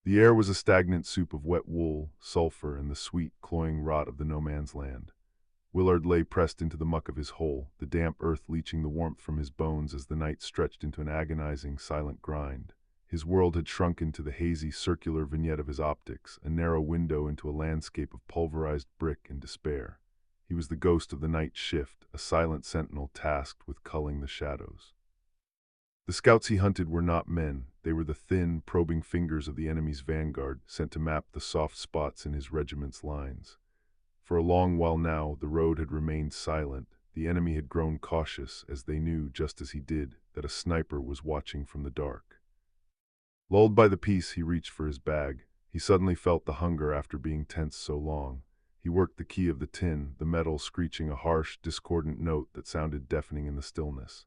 The air was a stagnant soup of wet wool, sulfur, and the sweet, cloying rot of the no-man's land. Willard lay pressed into the muck of his hole, the damp earth leaching the warmth from his bones as the night stretched into an agonizing, silent grind. His world had shrunken to the hazy, circular vignette of his optics, a narrow window into a landscape of pulverized brick and despair. He was the ghost of the night shift, a silent sentinel tasked with culling the shadows. The scouts he hunted were not men. They were the thin, probing fingers of the enemy's vanguard, sent to map the soft spots in his regiment's lines. For a long while now, the road had remained silent. The enemy had grown cautious, as they knew, just as he did, that a sniper was watching from the dark. Lulled by the peace, he reached for his bag. He suddenly felt the hunger after being tense so long. He worked the key of the tin, the metal screeching a harsh, discordant note that sounded deafening in the stillness.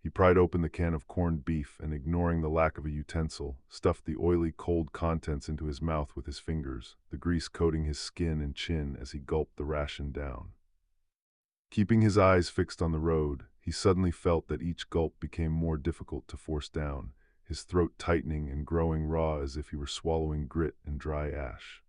He pried open the can of corned beef and, ignoring the lack of a utensil, stuffed the oily, cold contents into his mouth with his fingers, the grease coating his skin and chin as he gulped the ration down. Keeping his eyes fixed on the road, he suddenly felt that each gulp became more difficult to force down, his throat tightening and growing raw as if he were swallowing grit and dry ash.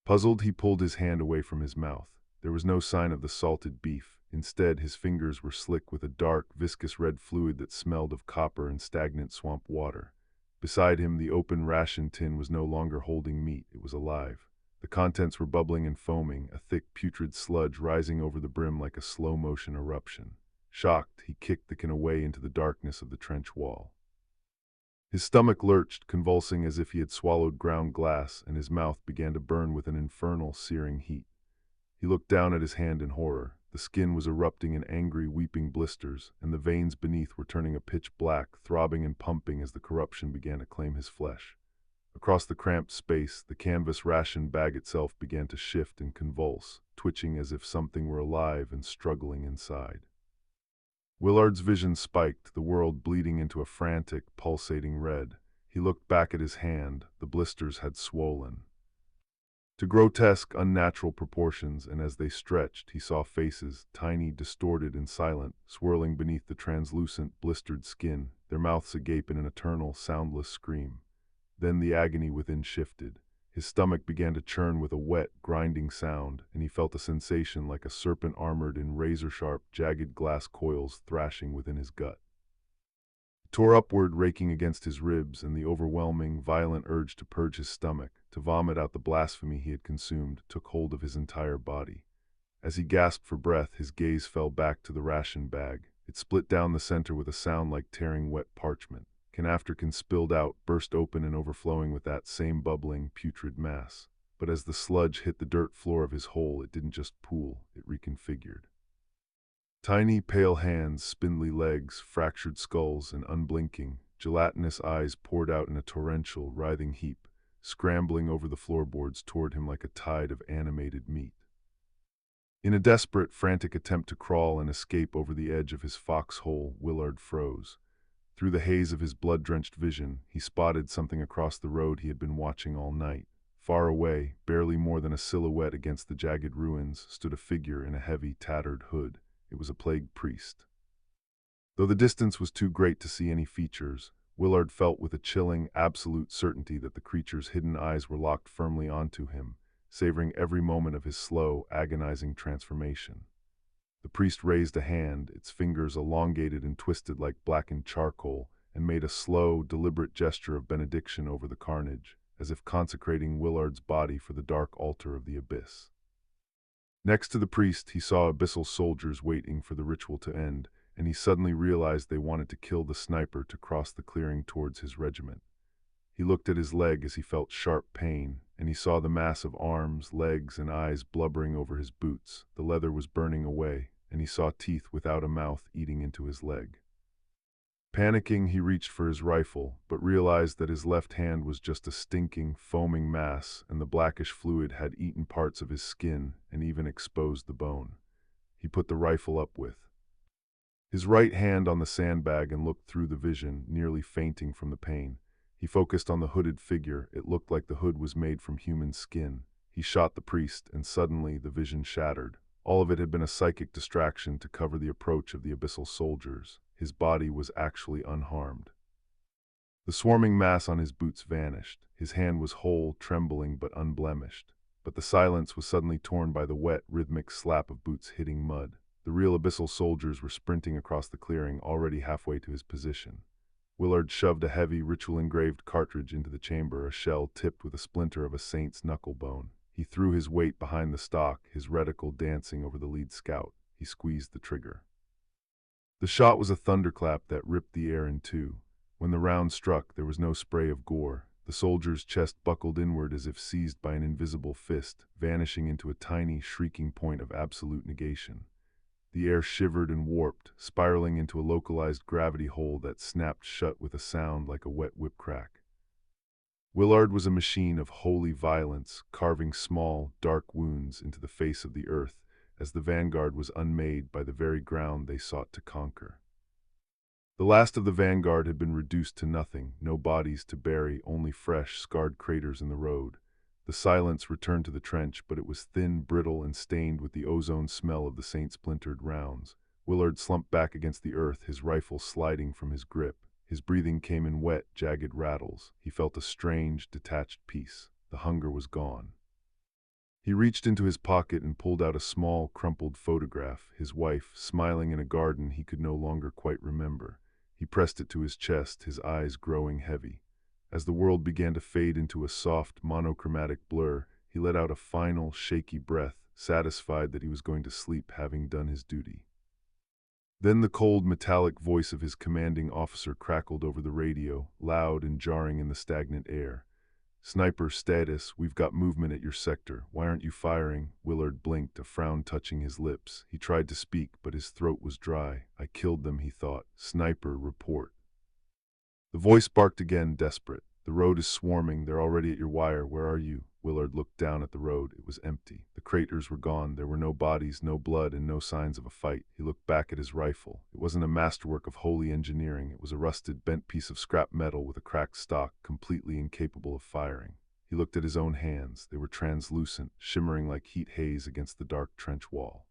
Puzzled, he pulled his hand away from his mouth. There was no sign of the salted beef. Instead, his fingers were slick with a dark, viscous red fluid that smelled of copper and stagnant swamp water. Beside him, the open ration tin was no longer holding meat. It was alive. The contents were bubbling and foaming, a thick, putrid sludge rising over the brim like a slow-motion eruption. Shocked, he kicked the can away into the darkness of the trench wall. His stomach lurched, convulsing as if he had swallowed ground glass, and his mouth began to burn with an infernal, searing heat. He looked down at his hand in horror. The skin was erupting in angry, weeping blisters, and the veins beneath were turning a pitch black, throbbing and pumping as the corruption began to claim his flesh. Across the cramped space, the canvas ration bag itself began to shift and convulse, twitching as if something were alive and struggling inside. Willard's vision spiked, the world bleeding into a frantic, pulsating red. He looked back at his hand. The blisters had swollen to grotesque, unnatural proportions, and as they stretched, he saw faces, tiny, distorted, and silent, swirling beneath the translucent, blistered skin, their mouths agape in an eternal, soundless scream. Then the agony within shifted. His stomach began to churn with a wet, grinding sound, and he felt a sensation like a serpent armored in razor-sharp, jagged glass coils thrashing within his gut. It tore upward, raking against his ribs, and the overwhelming, violent urge to purge his stomach, to vomit out the blasphemy he had consumed, took hold of his entire body. As he gasped for breath, his gaze fell back to the ration bag. It split down the center with a sound like tearing wet parchment. Can after can spilled out, burst open and overflowing with that same bubbling, putrid mass. But as the sludge hit the dirt floor of his hole, it didn't just pool, it reconfigured. Tiny, pale hands, spindly legs, fractured skulls, and unblinking, gelatinous eyes poured out in a torrential, writhing heap, scrambling over the floorboards toward him like a tide of animated meat. In a desperate, frantic attempt to crawl and escape over the edge of his foxhole, Willard froze. Through the haze of his blood-drenched vision, he spotted something across the road he had been watching all night. Far away, barely more than a silhouette against the jagged ruins, stood a figure in a heavy, tattered hood. It was a plagued priest. Though the distance was too great to see any features, Willard felt with a chilling, absolute certainty that the creature's hidden eyes were locked firmly onto him, savoring every moment of his slow, agonizing transformation. The priest raised a hand, its fingers elongated and twisted like blackened charcoal, and made a slow, deliberate gesture of benediction over the carnage, as if consecrating Willard's body for the dark altar of the abyss. Next to the priest, he saw abyssal soldiers waiting for the ritual to end, and he suddenly realized they wanted to kill the sniper to cross the clearing towards his regiment. He looked at his leg as he felt sharp pain, and he saw the mass of arms, legs, and eyes blubbering over his boots. The leather was burning away, and he saw teeth without a mouth eating into his leg. Panicking, he reached for his rifle, but realized that his left hand was just a stinking, foaming mass, and the blackish fluid had eaten parts of his skin and even exposed the bone. He put the rifle up with his right hand on the sandbag and looked through the vision, nearly fainting from the pain. He focused on the hooded figure. It looked like the hood was made from human skin. He shot the priest, and suddenly the vision shattered. All of it had been a psychic distraction to cover the approach of the abyssal soldiers. His body was actually unharmed. The swarming mass on his boots vanished. His hand was whole, trembling but unblemished. But the silence was suddenly torn by the wet, rhythmic slap of boots hitting mud. The real abyssal soldiers were sprinting across the clearing, already halfway to his position. Willard shoved a heavy, ritual-engraved cartridge into the chamber, a shell tipped with a splinter of a saint's knuckle bone. He threw his weight behind the stock, his reticle dancing over the lead scout. He squeezed the trigger. The shot was a thunderclap that ripped the air in two. When the round struck, there was no spray of gore. The soldier's chest buckled inward as if seized by an invisible fist, vanishing into a tiny, shrieking point of absolute negation. The air shivered and warped, spiraling into a localized gravity hole that snapped shut with a sound like a wet whip crack. Willard was a machine of holy violence, carving small, dark wounds into the face of the earth, as the vanguard was unmade by the very ground they sought to conquer. The last of the vanguard had been reduced to nothing, no bodies to bury, only fresh, scarred craters in the road. The silence returned to the trench, but it was thin, brittle, and stained with the ozone smell of the Saint-splintered rounds. Willard slumped back against the earth, his rifle sliding from his grip. His breathing came in wet, jagged rattles. He felt a strange, detached peace. The hunger was gone. He reached into his pocket and pulled out a small, crumpled photograph, his wife, smiling in a garden he could no longer quite remember. He pressed it to his chest, his eyes growing heavy. As the world began to fade into a soft, monochromatic blur, he let out a final, shaky breath, satisfied that he was going to sleep, having done his duty. Then the cold, metallic voice of his commanding officer crackled over the radio, loud and jarring in the stagnant air. "Sniper status, we've got movement at your sector. Why aren't you firing?" Willard blinked, a frown touching his lips. He tried to speak, but his throat was dry. "I killed them," he thought. "Sniper, report." The voice barked again, desperate. "The road is swarming. They're already at your wire. Where are you?" Willard looked down at the road. It was empty. The craters were gone. There were no bodies, no blood, and no signs of a fight. He looked back at his rifle. It wasn't a masterwork of holy engineering. It was a rusted, bent piece of scrap metal with a cracked stock, completely incapable of firing. He looked at his own hands. They were translucent, shimmering like heat haze against the dark trench wall.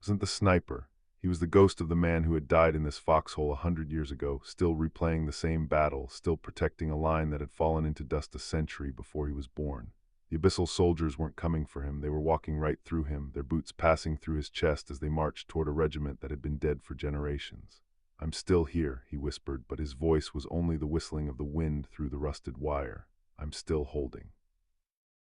It wasn't the sniper. He was the ghost of the man who had died in this foxhole 100 years ago, still replaying the same battle, still protecting a line that had fallen into dust a century before he was born. The abyssal soldiers weren't coming for him. They were walking right through him, their boots passing through his chest as they marched toward a regiment that had been dead for generations. "I'm still here," he whispered, but his voice was only the whistling of the wind through the rusted wire. "I'm still holding."